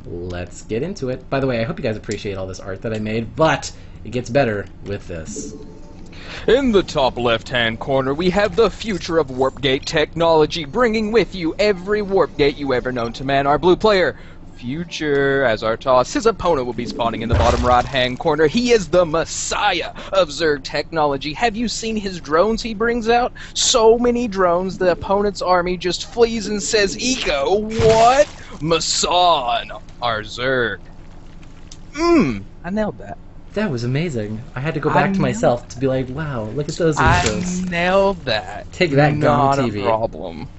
let's get into it. By the way, I hope you guys appreciate all this art that I made, but it gets better with this. In the top left-hand corner, we have the future of warp gate technology, bringing with you every warp gate you ever known to man. Our blue player, Future, as our toss. His opponent will be spawning in the bottom right-hand corner. He is the messiah of Zerg technology. Have you seen his drones he brings out? So many drones, the opponent's army just flees and says, "Eco, what? MaSsan, our Zerg." I nailed that. That was amazing. I had to go back to myself to be like, wow, look at those intros. I nailed that. Take that, Not Gong TV. a problem.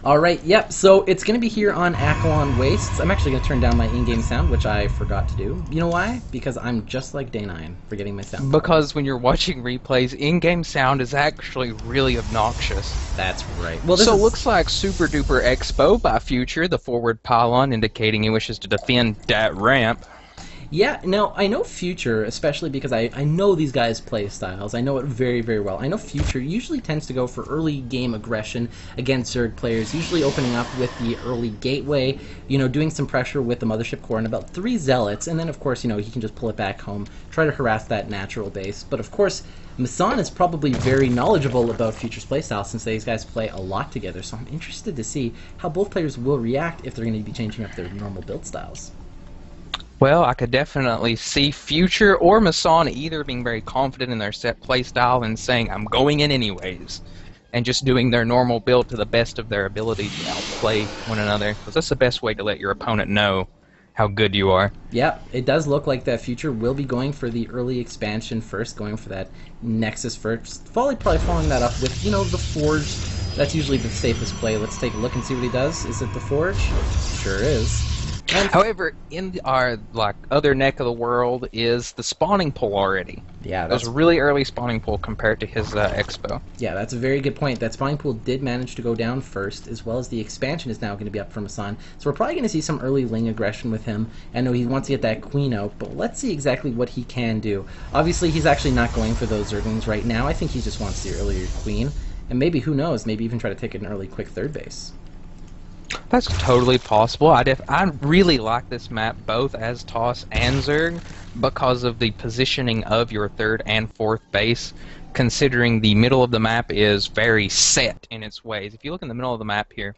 Alright, yep, so it's going to be here on Aquilon Wastes. I'm actually going to turn down my in-game sound, which I forgot to do. You know why? Because I'm just like Day 9, forgetting my sound. Because when you're watching replays, in-game sound is actually really obnoxious. That's right. Well, so it looks like Super Duper Expo by Future, the forward pylon indicating he wishes to defend that ramp. Yeah, now, I know Future, especially because I know these guys' play styles. I know it very, very well. I know Future usually tends to go for early game aggression against Zerg players, usually opening up with the early gateway, you know, doing some pressure with the Mothership Core and about 3 Zealots, and then, of course, you know, he can just pull it back home, try to harass that natural base. But, of course, MaSsan is probably very knowledgeable about Future's playstyle since these guys play a lot together, so I'm interested to see how both players will react if they're going to be changing up their normal build styles. Well, I could definitely see Future or MaSsan either being very confident in their set playstyle and saying, "I'm going in anyways," and just doing their normal build to the best of their ability to outplay one another, because that's the best way to let your opponent know how good you are. Yeah, it does look like that Future will be going for the early expansion first, going for that Nexus first. Probably following that up with, you know, the Forge. That's usually the safest play. Let's take a look and see what he does. Is it the Forge? Sure is. However, in our other neck of the world is the spawning pool already. Yeah, that's a really early spawning pool compared to his expo. Yeah, that's a very good point. That spawning pool did manage to go down first, as well as the expansion is now going to be up for MaSsan. So we're probably going to see some early Ling aggression with him. I know he wants to get that queen out, but let's see exactly what he can do. Obviously, he's actually not going for those Zerglings right now. I think he just wants the earlier queen, and maybe, who knows, maybe even try to take an early quick third base. That's totally possible. I really like this map both as Toss and Zerg because of the positioning of your third and fourth base, considering the middle of the map is very set in its ways. If you look in the middle of the map here,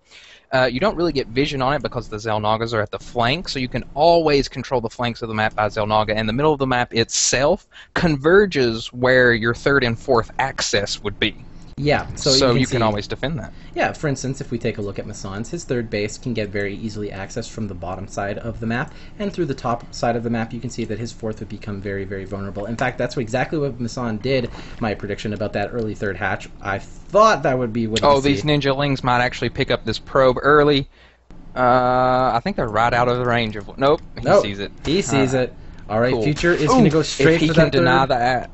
you don't really get vision on it because the Xel'Nagas are at the flank, so you can always control the flanks of the map by Xel'Naga, and the middle of the map itself converges where your third and fourth access would be. Yeah, so you can always defend that. Yeah, for instance, if we take a look at MaSsan's, his third base can get very easily accessed from the bottom side of the map, and through the top side of the map you can see that his fourth would become very, very vulnerable. In fact, that's exactly what MaSsan did, my prediction about that early third hatch. I thought that would be what these Ninja Lings might actually pick up this probe early. I think they're right out of the range of... Nope, he sees it. He sees it. Alright, cool. Future is going to go straight for that third. If he can deny that...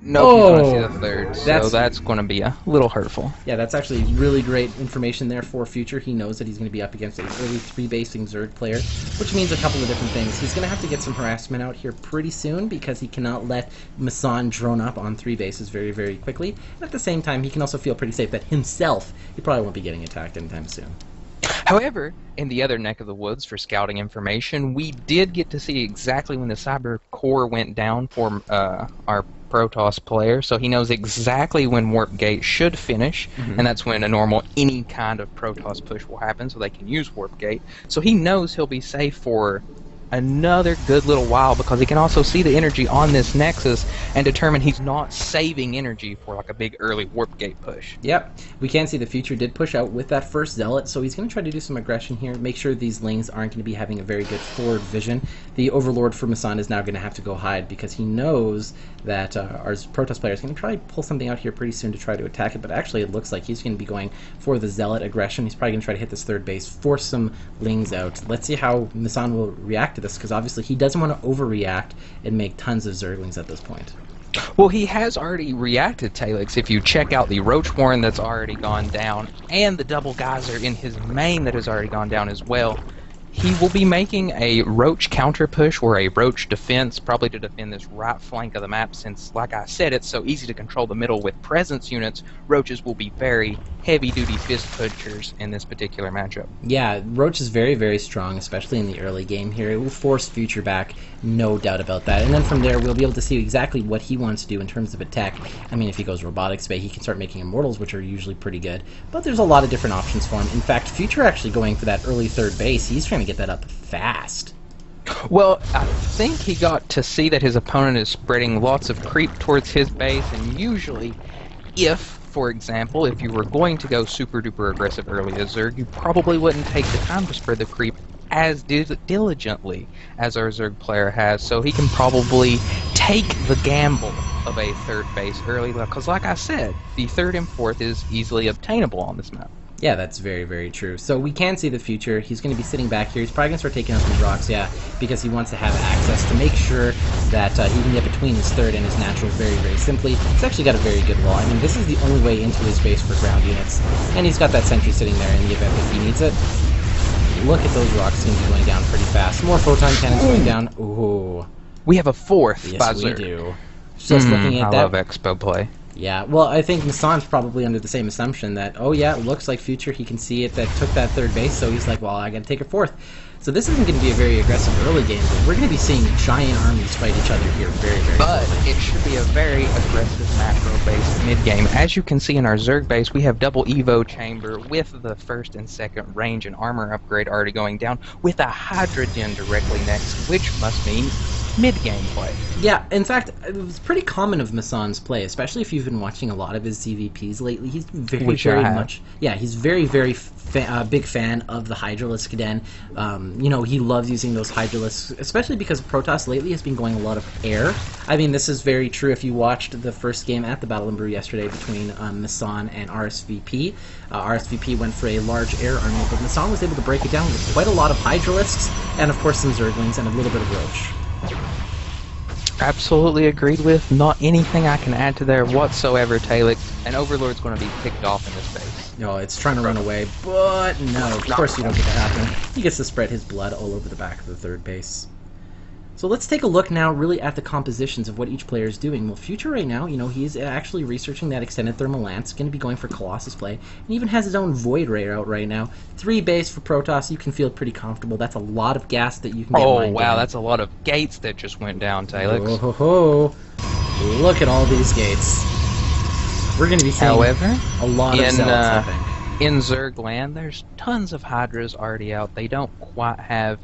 Nope, he's going to see the third, so that's going to be a little hurtful. Yeah, that's actually really great information there for Future. He knows that he's going to be up against an early 3-basing Zerg player, which means a couple of different things. He's going to have to get some harassment out here pretty soon because he cannot let MaSsan drone up on 3 bases very, very quickly. And at the same time, he can also feel pretty safe that himself, he probably won't be getting attacked anytime soon. However, in the other neck of the woods for scouting information, we did get to see exactly when the Cyber Core went down for our Protoss player, so he knows exactly when Warp Gate should finish, and that's when a normal any kind of Protoss push will happen, so they can use Warp Gate. So he knows he'll be safe for another good little while because he can also see the energy on this Nexus and determine he's not saving energy for like a big early Warp Gate push. Yep, we can see the Future did push out with that first Zealot, so he's going to try to do some aggression here, make sure these Lings aren't going to be having a very good forward vision. The Overlord for MaSsan is now going to have to go hide because he knows that our Protoss player is going to try to pull something out here pretty soon to try to attack it, but actually it looks like he's going to be going for the Zealot aggression. He's probably going to try to hit this third base, force some Lings out. Let's see how MaSsan will react to this, because obviously he doesn't want to overreact and make tons of Zerglings at this point. Well, he has already reacted, Talix. If you check out the Roach Warren that's already gone down, and the double geyser in his main that has already gone down as well, He will be making a roach counter push or a roach defense, probably to defend this right flank of the map, since, like I said, it's so easy to control the middle with presence units. Roaches will be very heavy-duty fist pushers in this particular matchup. Yeah, Roach is very, very strong, especially in the early game here. It will force Future back, no doubt about that. And then from there, we'll be able to see exactly what he wants to do in terms of attack. I mean, if he goes Robotics Bay, he can start making Immortals, which are usually pretty good. But there's a lot of different options for him. In fact, Future actually going for that early third base. He's trying to get that up fast. Well, I think he got to see that his opponent is spreading lots of creep towards his base, and usually, for example, if you were going to go super duper aggressive early as Zerg, you probably wouldn't take the time to spread the creep as diligently as our Zerg player has, so he can probably take the gamble of a third base early, because like I said, the third and fourth is easily obtainable on this map. Yeah, that's very, very true. So we can see the Future. He's going to be sitting back here. He's probably going to start taking out some rocks, yeah, because he wants to have access to make sure that he can get between his third and his natural very, very simply. He's actually got a very good wall. I mean, this is the only way into his base for ground units. And he's got that sentry sitting there in the event that he needs it. Look at those rocks going to be going down pretty fast. More photon cannons going down. Ooh. We have a fourth. Yes, we do. Just looking at I that. love Expo play. Yeah, well, I think MaSsan's probably under the same assumption that, oh yeah, it looks like Future, he can see it, that took that third base, so he's like, well, I gotta take a fourth. So this isn't going to be a very aggressive early game, but we're going to be seeing giant armies fight each other here very, very slowly. It should be a very aggressive macro-based mid-game. As you can see in our Zerg base, we have double Evo chamber with the first and second range and armor upgrade already going down, with a Hydrogen directly next, which must mean mid-game play. Yeah, in fact, it was pretty common of MaSsan's play, especially if you've been watching a lot of his CVPs lately. He's very, very much... Yeah, he's very, very big fan of the Hydralisk Den. You know, he loves using those Hydralisks, especially because Protoss lately has been going a lot of air. I mean, this is very true if you watched the first game at the Battle and Brew yesterday between MaSsan and RSVP. RSVP went for a large air army, but MaSsan was able to break it down with quite a lot of Hydralisks, and of course some Zerglings and a little bit of Roach. Absolutely agreed with. Not anything I can add to there whatsoever, Talix. And Overlord's going to be picked off in this base. No, it's trying to run away, but no, of course you don't get that happen. He gets to spread his blood all over the back of the third base. So let's take a look now really at the compositions of what each player is doing. Well, Future right now, you know, he's actually researching that extended thermal lance, going to be going for Colossus play, and even has his own Void Ray out right now. 3 base for Protoss, you can feel pretty comfortable. That's a lot of gas that you can get mined wow, down. That's a lot of gates that just went down, Talix. Oh, ho, ho. Look at all these gates. We're going to be seeing a lot of cells, I think. In Zerg land, there's tons of Hydras already out. They don't quite have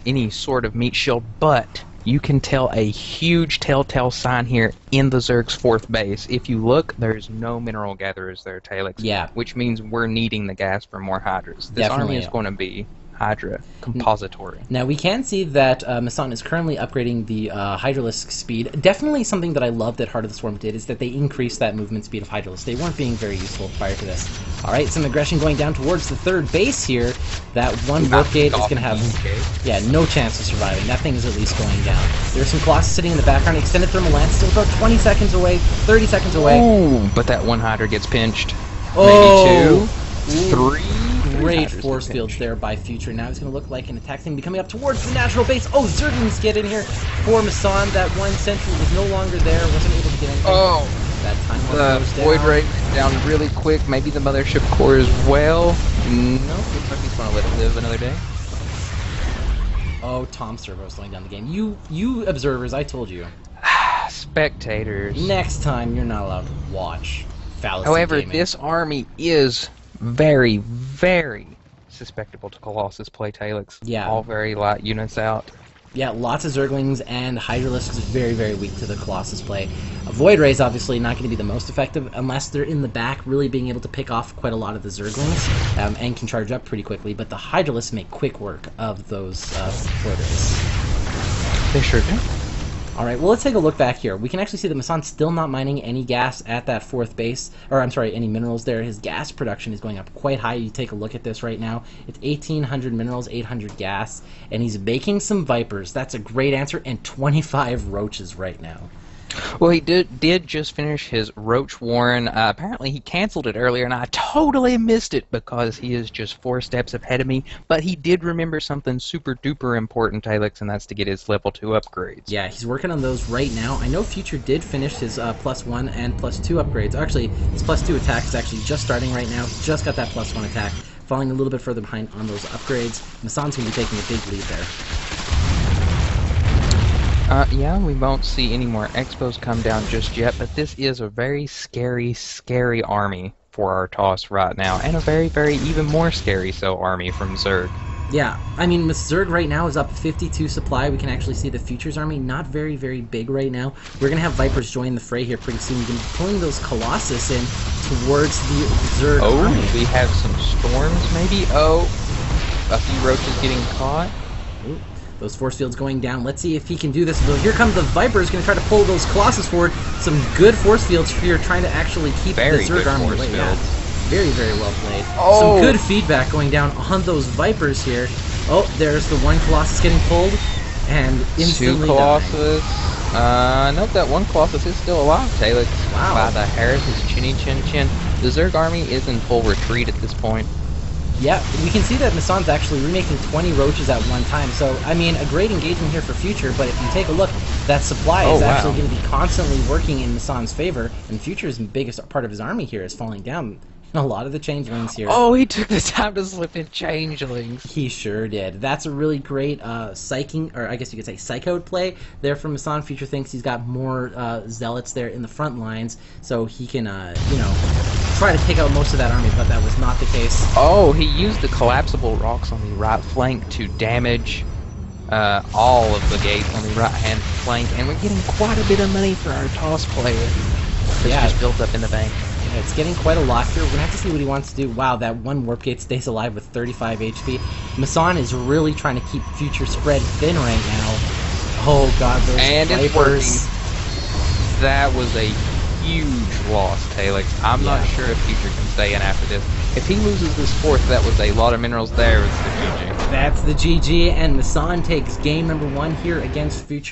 any sort of meat shield, but you can tell a huge telltale sign here in the Zerg's 4th base. If you look, there's no mineral gatherers there, Talix. Yeah. Which means we're needing the gas for more Hydras. This army is going to be Hydra compository. Now we can see that MaSsan is currently upgrading the Hydralisk speed. Definitely something that I love that Heart of the Swarm did is that they increased that movement speed of Hydralisk. They weren't being very useful prior to this. Alright, some aggression going down towards the third base here. That one warp gate is going to have no chance of surviving. That thing is at least going down. There's some Colossus sitting in the background. Extended Thermal Lance still about 20 seconds away, 30 seconds away. Ooh, but that one Hydra gets pinched. Oh. Maybe 2, 3. Great force fields there by Future. Now it's going to look like an attack thing coming up towards the natural base. Oh, Zerglings get in here for MaSsan. That one sentry was no longer there, wasn't able to get anything. Oh, that time the Void Ray down really quick. Maybe the Mothership Core as well. No, looks like he's going to let it live another day. Oh, Tom Servo slowing down the game. You observers, I told you. Spectators. Next time, you're not allowed to watch. Fallacy However, gaming. this army is very, very susceptible to Colossus play, Talix. Yeah. All very light units out. Yeah, lots of Zerglings, and Hydralisk is very, very weak to the Colossus play. Void Ray is obviously not going to be the most effective unless they're in the back, really being able to pick off quite a lot of the Zerglings, and can charge up pretty quickly, but the Hydralisks make quick work of those Void Rays. They sure do. Alright, well let's take a look back here. We can actually see that MaSsan's still not mining any gas at that 4th base, or I'm sorry, any minerals there. His gas production is going up quite high. You take a look at this right now. It's 1,800 minerals, 800 gas, and he's baking some Vipers. That's a great answer, and 25 Roaches right now. Well, he did just finish his Roach Warren. Apparently, he canceled it earlier, and I totally missed it because he is just 4 steps ahead of me. But he did remember something super duper important, Talix, and that's to get his level 2 upgrades. Yeah, he's working on those right now. I know Future did finish his +1 and +2 upgrades. Actually, his +2 attack is actually just starting right now. He just got that +1 attack, falling a little bit further behind on those upgrades. MaSsan's going to be taking a big lead there. Yeah, we won't see any more expos come down just yet, but this is a very scary, scary army for our toss right now, and a very, very even more scary so army from Zerg. Yeah, I mean, Zerg right now is up 52 supply. We can actually see the Futures army not very, very big right now. We're going to have Vipers join the fray here pretty soon. We're going to be pulling those Colossus in towards the Zerg army. Oh, we have some storms maybe? Oh, a few roaches getting caught. Ooh. Those force fields going down. Let's see if he can do this. Here come the Vipers, going to try to pull those Colossus forward. Some good force fields here, trying to actually keep the Zerg army away. Yeah, very, very well played. Oh. Some good feedback going down on those Vipers here. Oh, there's the one Colossus getting pulled, and instantly 2 Colossus. Nope, that 1 Colossus is still alive, Talix. Wow. By the hairs, his chinny chin chin. The Zerg army is in full retreat at this point. Yeah, we can see that MaSsan's actually remaking 20 roaches at one time. So, I mean, a great engagement here for Future, but if you take a look, that supply is actually going to be constantly working in MaSsan's favor, and Future's biggest part of his army here is falling down. A lot of the changelings here. Oh, he took the time to slip in changelings. He sure did. That's a really great psyching, or I guess you could say psychode play there from MaSsan. Future thinks he's got more zealots there in the front lines, so he can, you know, try to take out most of that army, but that was not the case. Oh, he used the collapsible rocks on the right flank to damage all of the gates on the right-hand flank, and we're getting quite a bit of money for our toss player. It's just built up in the bank. Yeah, it's getting quite a lot here. We're going to have to see what he wants to do. Wow, that one warp gate stays alive with 35 HP. MaSsan is really trying to keep Future spread thin right now. Oh god, those Vipers. It's working. That was a huge loss, Talix. I'm not sure if Future can stay in after this. If he loses this 4th, that was a lot of minerals there. It's the GG. That's the GG, and MaSsan takes game number 1 here against Future.